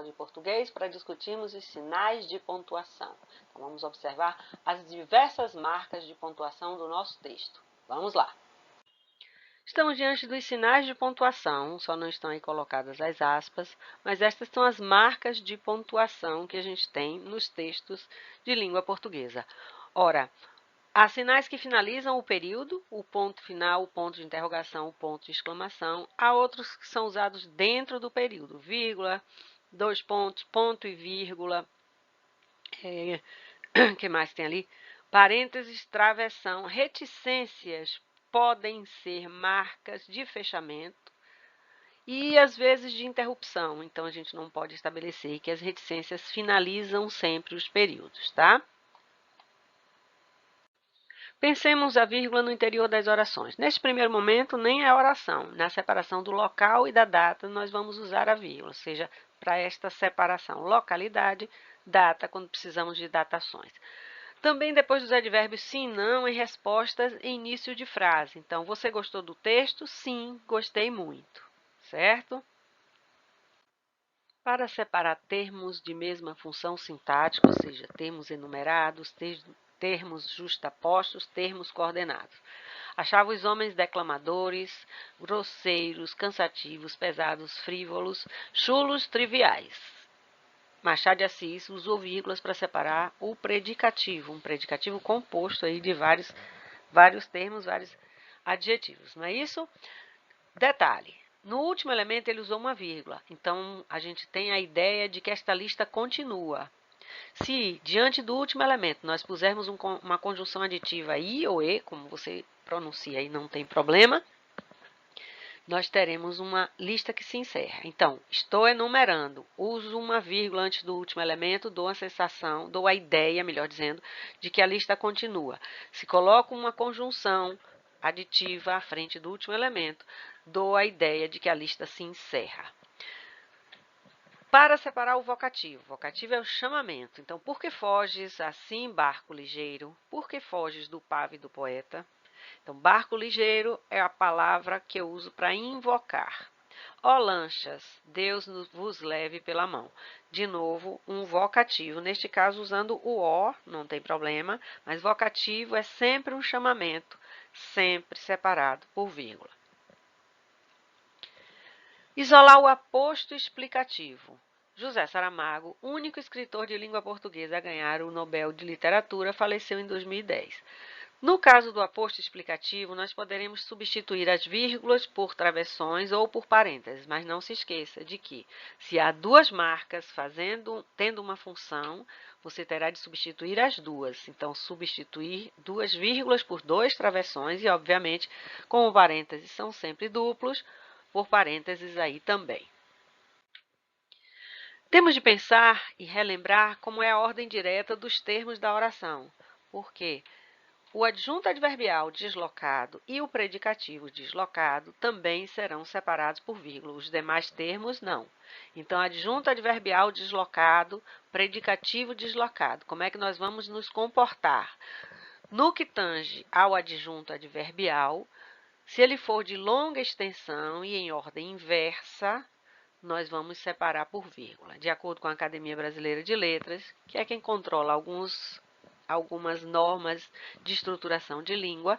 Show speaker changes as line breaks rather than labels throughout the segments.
de português para discutirmos os sinais de pontuação. Então, vamos observar as diversas marcas de pontuação do nosso texto. Vamos lá! Estamos diante dos sinais de pontuação, só não estão aí colocadas as aspas, mas estas são as marcas de pontuação que a gente tem nos textos de língua portuguesa. Ora, há sinais que finalizam o período, o ponto final, o ponto de interrogação, o ponto de exclamação. Há outros que são usados dentro do período, vírgula, dois pontos, ponto e vírgula. Que mais tem ali? Parênteses, travessão, reticências podem ser marcas de fechamento e, às vezes, de interrupção. Então, a gente não pode estabelecer que as reticências finalizam sempre os períodos, tá? Pensemos a vírgula no interior das orações. Neste primeiro momento, nem é oração. Na separação do local e da data, nós vamos usar a vírgula, ou seja, para esta separação, localidade, data, quando precisamos de datações. Também depois dos advérbios sim, não e respostas em início de frase. Então, você gostou do texto? Sim, gostei muito, certo? Para separar termos de mesma função sintática, ou seja, termos enumerados, termos justapostos, termos coordenados. Achava os homens declamadores, grosseiros, cansativos, pesados, frívolos, chulos, triviais. Machado de Assis usou vírgulas para separar o predicativo, um predicativo composto aí de vários termos, vários adjetivos, não é isso? Detalhe, no último elemento ele usou uma vírgula, então a gente tem a ideia de que esta lista continua. Se, diante do último elemento, nós pusermos uma conjunção aditiva i ou e, como você pronuncia aí, não tem problema, nós teremos uma lista que se encerra. Então, estou enumerando, uso uma vírgula antes do último elemento, dou a sensação, dou a ideia, melhor dizendo, de que a lista continua. Se coloco uma conjunção aditiva à frente do último elemento, dou a ideia de que a lista se encerra. Para separar o vocativo é o chamamento. Então, por que foges assim, barco ligeiro? Por que foges do pave do poeta? Então, barco ligeiro é a palavra que eu uso para invocar. Ó lanchas, Deus vos leve pela mão. De novo, um vocativo, neste caso usando o ó, não tem problema, mas vocativo é sempre um chamamento, sempre separado por vírgula. Isolar o aposto explicativo. José Saramago, único escritor de língua portuguesa a ganhar o Nobel de Literatura, faleceu em 2010. No caso do aposto explicativo, nós poderemos substituir as vírgulas por travessões ou por parênteses, mas não se esqueça de que, se há duas marcas tendo uma função, você terá de substituir as duas. Então, substituir duas vírgulas por dois travessões e, obviamente, como parênteses são sempre duplos, por parênteses aí também. Temos de pensar e relembrar como é a ordem direta dos termos da oração, porque o adjunto adverbial deslocado e o predicativo deslocado também serão separados por vírgula, os demais termos não. Então, adjunto adverbial deslocado, predicativo deslocado. Como é que nós vamos nos comportar? No que tange ao adjunto adverbial, se ele for de longa extensão e em ordem inversa, nós vamos separar por vírgula. De acordo com a Academia Brasileira de Letras, que é quem controla algumas normas de estruturação de língua,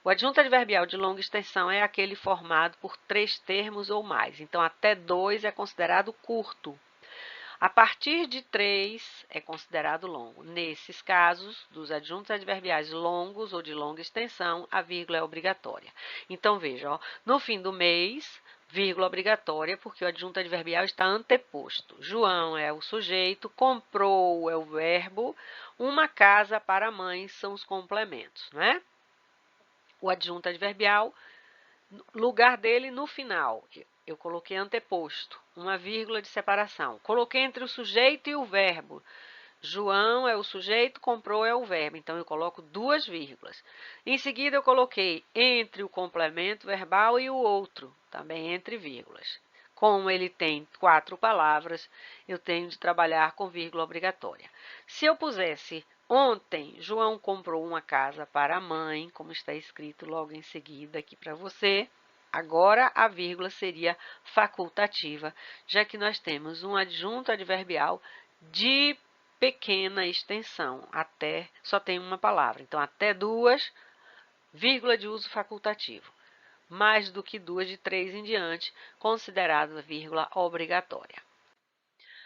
o adjunto adverbial de longa extensão é aquele formado por 3 termos ou mais. Então, até 2 é considerado curto. A partir de 3 é considerado longo. Nesses casos, dos adjuntos adverbiais longos ou de longa extensão, a vírgula é obrigatória. Então, veja, ó, no fim do mês, vírgula obrigatória, porque o adjunto adverbial está anteposto. João é o sujeito, comprou é o verbo, uma casa para a mãe são os complementos, né? O adjunto adverbial, lugar dele no final. Eu coloquei anteposto, uma vírgula de separação. Coloquei entre o sujeito e o verbo. João é o sujeito, comprou é o verbo. Então, eu coloco 2 vírgulas. Em seguida, eu coloquei entre o complemento verbal e o outro, também entre vírgulas. Como ele tem 4 palavras, eu tenho de trabalhar com vírgula obrigatória. Se eu pusesse ontem, João comprou uma casa para a mãe, como está escrito logo em seguida aqui para você, Agora, a vírgula seria facultativa, já que nós temos um adjunto adverbial de pequena extensão, até só tem uma palavra. Então, até duas, vírgula de uso facultativo. Mais do que duas, de 3 em diante, considerada vírgula obrigatória.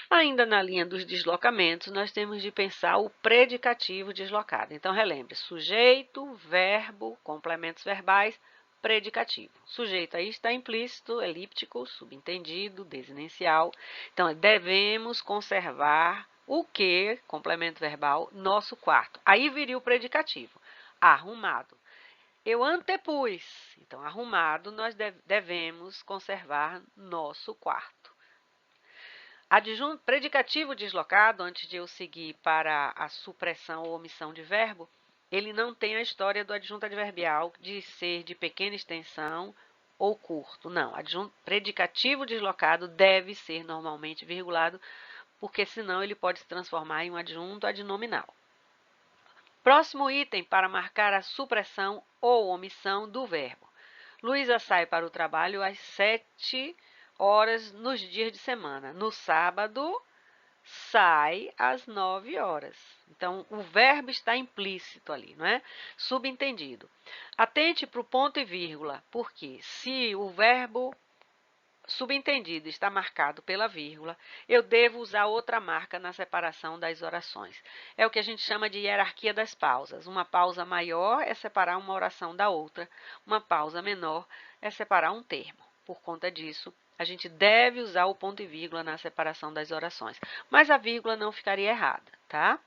Ainda na linha dos deslocamentos, nós temos de pensar o predicativo deslocado. Então, relembre, sujeito, verbo, complementos verbais, predicativo. Sujeito aí está implícito, elíptico, subentendido, desinencial. Então, devemos conservar o que, complemento verbal, nosso quarto. Aí viria o predicativo, arrumado. Eu antepus, então, arrumado, nós devemos conservar nosso quarto. Adjunto predicativo deslocado, antes de eu seguir para a supressão ou omissão de verbo, ele não tem a história do adjunto adverbial de ser de pequena extensão ou curto. Não, adjunto predicativo deslocado deve ser normalmente virgulado, porque senão ele pode se transformar em um adjunto adnominal. Próximo item para marcar a supressão ou omissão do verbo. Luísa sai para o trabalho às 7 horas nos dias de semana. No sábado, sai às 9 horas. Então, o verbo está implícito ali, não é? Subentendido. Atente para o ponto e vírgula, porque se o verbo subentendido está marcado pela vírgula, eu devo usar outra marca na separação das orações. É o que a gente chama de hierarquia das pausas. Uma pausa maior é separar uma oração da outra, uma pausa menor é separar um termo. Por conta disso, a gente deve usar o ponto e vírgula na separação das orações, mas a vírgula não ficaria errada, tá?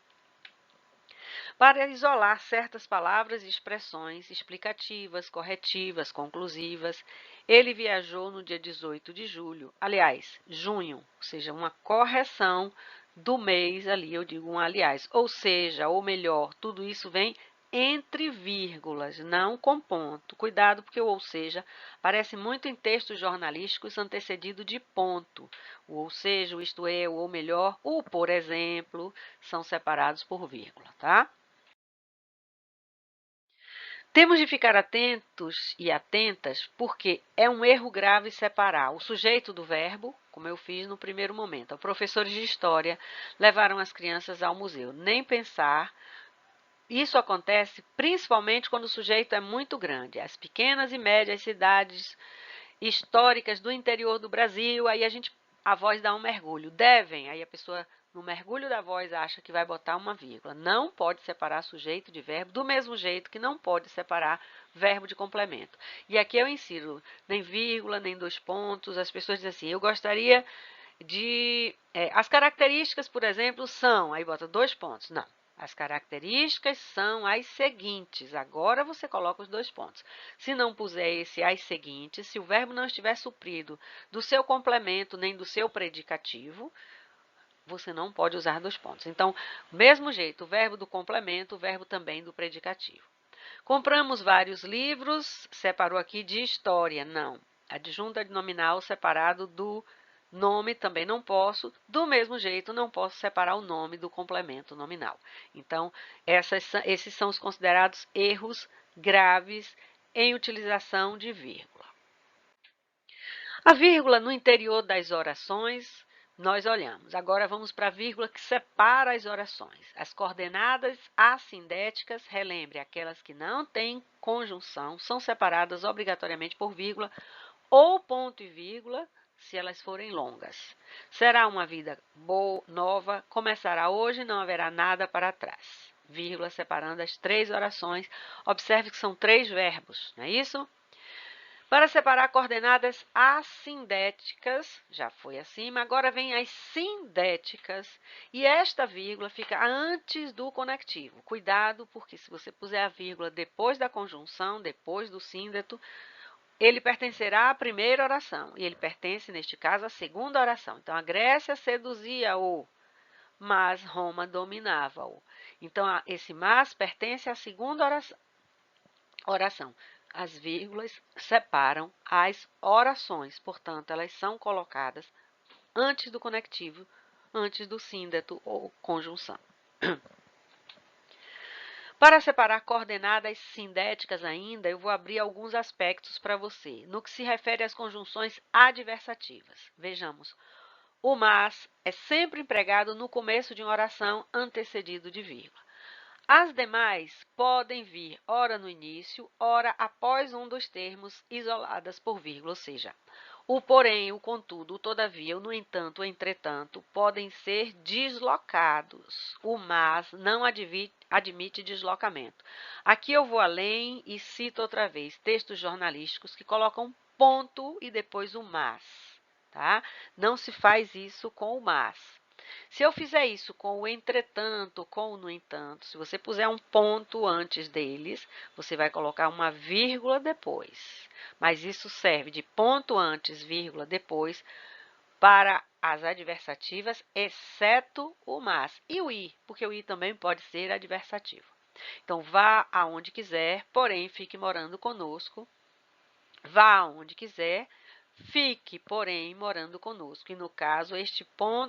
Para isolar certas palavras e expressões explicativas, corretivas, conclusivas, ele viajou no dia 18 de julho, aliás, junho, ou seja, uma correção do mês ali, eu digo um aliás, ou seja, ou melhor, tudo isso vem entre vírgulas, não com ponto. Cuidado, porque o ou seja aparece muito em textos jornalísticos antecedido de ponto. O ou seja, o isto é, o ou melhor, o por exemplo, são separados por vírgula, tá? Temos de ficar atentos e atentas, porque é um erro grave separar o sujeito do verbo, como eu fiz no primeiro momento. Professores de história levaram as crianças ao museu. Nem pensar. Isso acontece principalmente quando o sujeito é muito grande. As pequenas e médias cidades históricas do interior do Brasil, aí a voz dá um mergulho. Devem, aí a pessoa, no mergulho da voz, acha que vai botar uma vírgula. Não pode separar sujeito de verbo, do mesmo jeito que não pode separar verbo de complemento. E aqui eu insiro nem vírgula, nem dois pontos. As pessoas dizem assim, eu gostaria de... as características, por exemplo, são... Aí bota dois pontos. Não. As características são as seguintes. Agora você coloca os dois pontos. Se não puser esse as seguintes, se o verbo não estiver suprido do seu complemento nem do seu predicativo, você não pode usar dois pontos. Então, mesmo jeito, o verbo do complemento, o verbo também do predicativo. Compramos vários livros, separou aqui de história. Não. Adjunto adnominal separado do nome também não posso, do mesmo jeito não posso separar o nome do complemento nominal. Então, esses são os considerados erros graves em utilização de vírgula. A vírgula no interior das orações, nós olhamos. Agora vamos para a vírgula que separa as orações. As coordenadas assindéticas, relembre, aquelas que não têm conjunção, são separadas obrigatoriamente por vírgula ou ponto e vírgula, se elas forem longas. Será uma vida boa, nova, começará hoje, não haverá nada para trás. Vírgula separando as três orações. Observe que são três verbos, não é isso? Para separar coordenadas assindéticas, já foi acima, agora vem as sindéticas, e esta vírgula fica antes do conectivo. Cuidado, porque se você puser a vírgula depois da conjunção, depois do síndeto, ele pertencerá à primeira oração, e ele pertence, neste caso, à segunda oração. Então, a Grécia seduzia-o, mas Roma dominava-o. Então, esse mas pertence à segunda oração. As vírgulas separam as orações, portanto, elas são colocadas antes do conectivo, antes do síndeto ou conjunção. Para separar coordenadas sindéticas ainda, eu vou abrir alguns aspectos para você. No que se refere às conjunções adversativas. Vejamos, o mas é sempre empregado no começo de uma oração antecedido de vírgula. As demais podem vir ora no início, ora após um dos termos isoladas por vírgula, ou seja, o porém, o contudo, o todavia, o no entanto, o entretanto, podem ser deslocados. O mas não admite deslocamento. Aqui eu vou além e cito outra vez textos jornalísticos que colocam ponto e depois o mas, tá? Não se faz isso com o mas. Se eu fizer isso com o entretanto, com o no entanto, se você puser um ponto antes deles, você vai colocar uma vírgula depois. Mas isso serve de ponto antes, vírgula depois, para as adversativas, exceto o mas. E o i, porque o i também pode ser adversativo. Então, vá aonde quiser, porém fique morando conosco. Vá aonde quiser, fique, porém, morando conosco. E, no caso,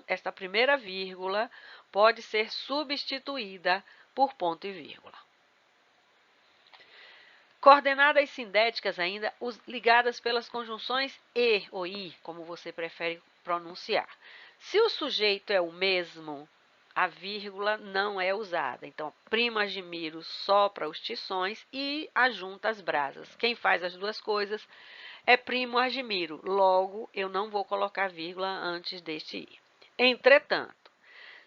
esta primeira vírgula pode ser substituída por ponto e vírgula. Coordenadas sindéticas ainda, ligadas pelas conjunções e ou i, como você prefere pronunciar. Se o sujeito é o mesmo, a vírgula não é usada. Então, primo Agimiro sopra os tições e ajunta as brasas. Quem faz as duas coisas é primo Agimiro. Logo, eu não vou colocar vírgula antes deste i. Entretanto,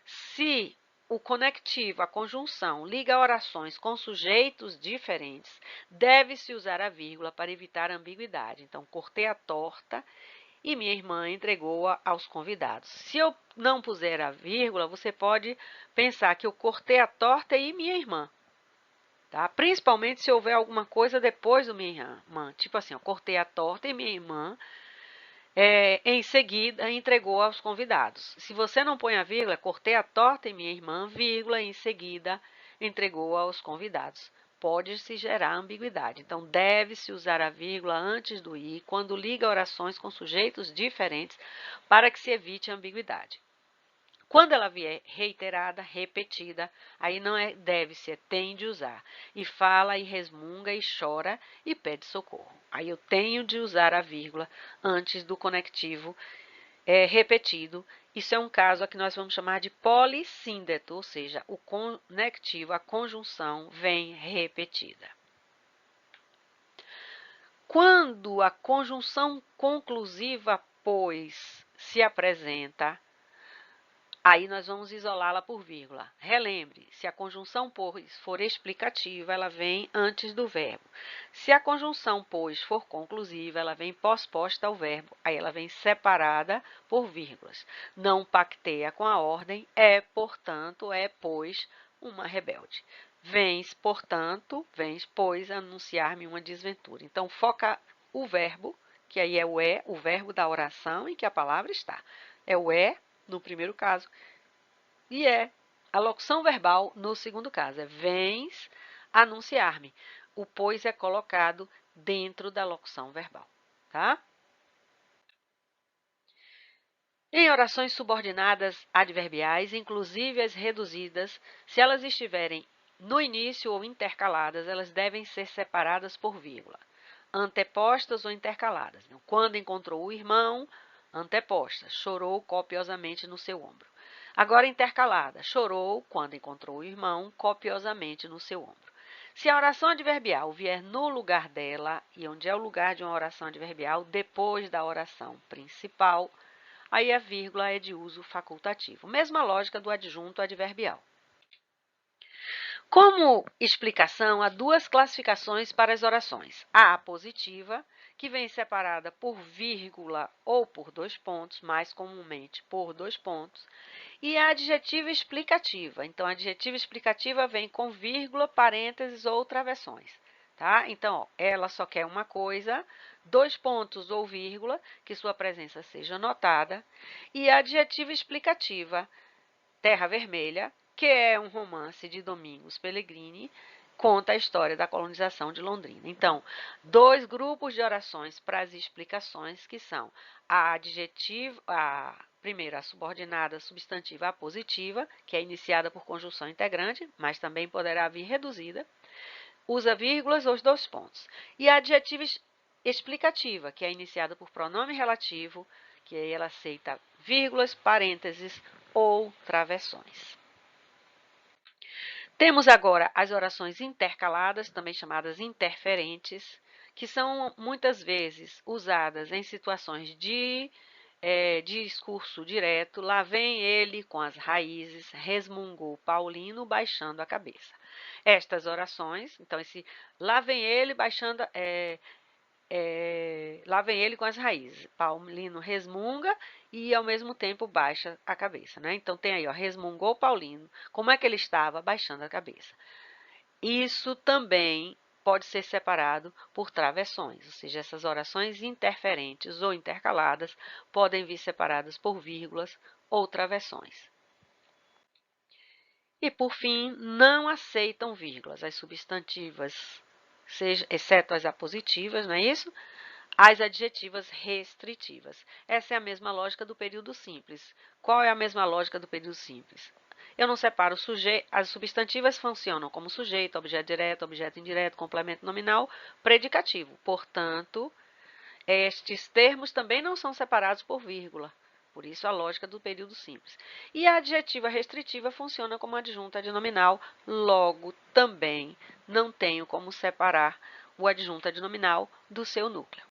se o conectivo, a conjunção, liga orações com sujeitos diferentes, deve-se usar a vírgula para evitar ambiguidade. Então, cortei a torta e minha irmã entregou-a aos convidados. Se eu não puser a vírgula, você pode pensar que eu cortei a torta e minha irmã. Tá? Principalmente se houver alguma coisa depois do minha irmã. Tipo assim, eu cortei a torta e minha irmã em seguida entregou aos convidados. Se você não põe a vírgula, cortei a torta e minha irmã, vírgula, em seguida entregou aos convidados. Pode-se gerar ambiguidade. Então, deve-se usar a vírgula antes do i quando liga orações com sujeitos diferentes para que se evite a ambiguidade. Quando ela vier reiterada, repetida, aí não é deve-se, é tem de usar. E fala, e resmunga, e chora, e pede socorro. Aí eu tenho de usar a vírgula antes do conectivo repetido. Isso é um caso a que nós vamos chamar de polissíndeto, ou seja, o conectivo, a conjunção, vem repetida. Quando a conjunção conclusiva, pois, se apresenta, aí nós vamos isolá-la por vírgula. Relembre, se a conjunção pois for explicativa, ela vem antes do verbo. Se a conjunção pois for conclusiva, ela vem pós-posta ao verbo. Aí ela vem separada por vírgulas. Não pacteia com a ordem, portanto, pois, uma rebelde. Vens, portanto, vens, pois, anunciar-me uma desventura. Então, foca o verbo, que aí é o verbo da oração em que a palavra está. É o no primeiro caso, e a locução verbal no segundo caso. É vens anunciar-me. O pois é colocado dentro da locução verbal, tá? Em orações subordinadas adverbiais, inclusive as reduzidas, se elas estiverem no início ou intercaladas, elas devem ser separadas por vírgula, antepostas ou intercaladas. Quando encontrou o irmão, anteposta, chorou copiosamente no seu ombro. Agora intercalada, chorou quando encontrou o irmão copiosamente no seu ombro. Se a oração adverbial vier no lugar dela, e onde é o lugar de uma oração adverbial, depois da oração principal, aí a vírgula é de uso facultativo. Mesma lógica do adjunto adverbial. Como explicação, há duas classificações para as orações. A apositiva, que vem separada por vírgula ou por dois pontos, mais comumente por dois pontos, e a adjetiva explicativa. Então, a adjetiva explicativa vem com vírgula, parênteses ou travessões. Tá? Então, ela só quer uma coisa, dois pontos ou vírgula, que sua presença seja notada, e a adjetiva explicativa, Terra Vermelha, que é um romance de Domingos Pellegrini, conta a história da colonização de Londrina. Então, dois grupos de orações para as explicações, que são a primeiro, a subordinada substantiva apositiva, que é iniciada por conjunção integrante, mas também poderá vir reduzida. Usa vírgulas ou os dois pontos. E a adjetiva explicativa, que é iniciada por pronome relativo, que aí ela aceita vírgulas, parênteses ou travessões. Temos agora as orações intercaladas, também chamadas interferentes, que são muitas vezes usadas em situações de discurso direto. Lá vem ele com as raízes, resmungou Paulino, baixando a cabeça. Estas orações, então esse lá vem ele baixando, lá vem ele com as raízes. Paulino resmunga e ao mesmo tempo baixa a cabeça, né? Então tem aí, ó, resmungou Paulino. Como é que ele estava? Baixando a cabeça. Isso também pode ser separado por travessões, ou seja, essas orações interferentes ou intercaladas podem vir separadas por vírgulas ou travessões. E, por fim, não aceitam vírgulas, as substantivas, exceto as apositivas, não é isso? As adjetivas restritivas. Essa é a mesma lógica do período simples. Qual é a mesma lógica do período simples? Eu não separo o sujeito, as substantivas funcionam como sujeito, objeto direto, objeto indireto, complemento nominal, predicativo. Portanto, estes termos também não são separados por vírgula. Por isso, a lógica do período simples. E a adjetiva restritiva funciona como adjunta adnominal, logo também não tenho como separar o adjunto adnominal do seu núcleo.